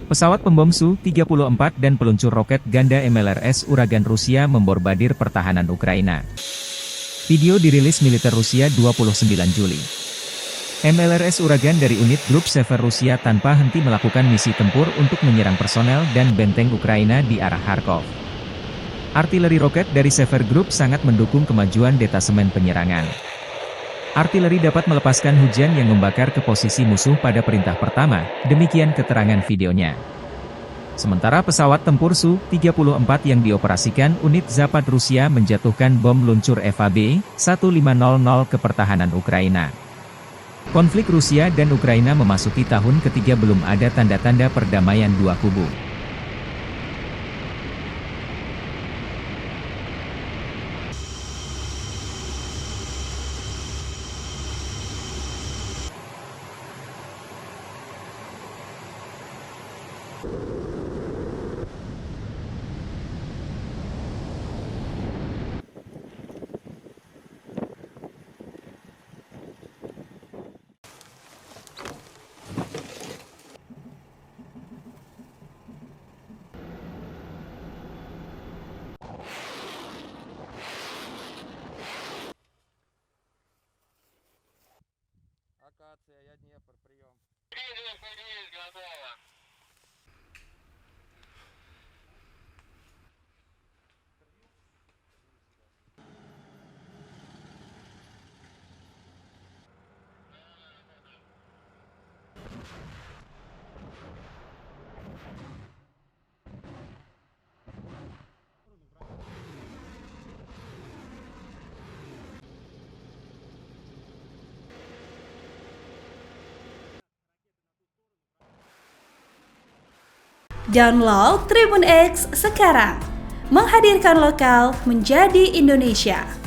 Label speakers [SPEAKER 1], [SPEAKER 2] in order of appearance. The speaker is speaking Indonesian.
[SPEAKER 1] Pesawat pembom Su-34 dan peluncur roket ganda MLRS Uragan Rusia memborbadir pertahanan Ukraina. Video dirilis militer Rusia 29 Juli. MLRS Uragan dari unit grup Sever Rusia tanpa henti melakukan misi tempur untuk menyerang personel dan benteng Ukraina di arah Kharkov. Artileri roket dari Sever Group sangat mendukung kemajuan detasemen penyerangan. Artileri dapat melepaskan hujan yang membakar ke posisi musuh pada perintah pertama, demikian keterangan videonya. Sementara pesawat tempur Su-34 yang dioperasikan unit Zapad Rusia menjatuhkan bom luncur FAB-1500 ke pertahanan Ukraina. Konflik Rusia dan Ukraina memasuki tahun ketiga belum ada tanda-tanda perdamaian dua kubu.
[SPEAKER 2] Акация, я Днепр, прием. Есть, готово.
[SPEAKER 3] Download Tribun X sekarang, menghadirkan lokal menjadi Indonesia.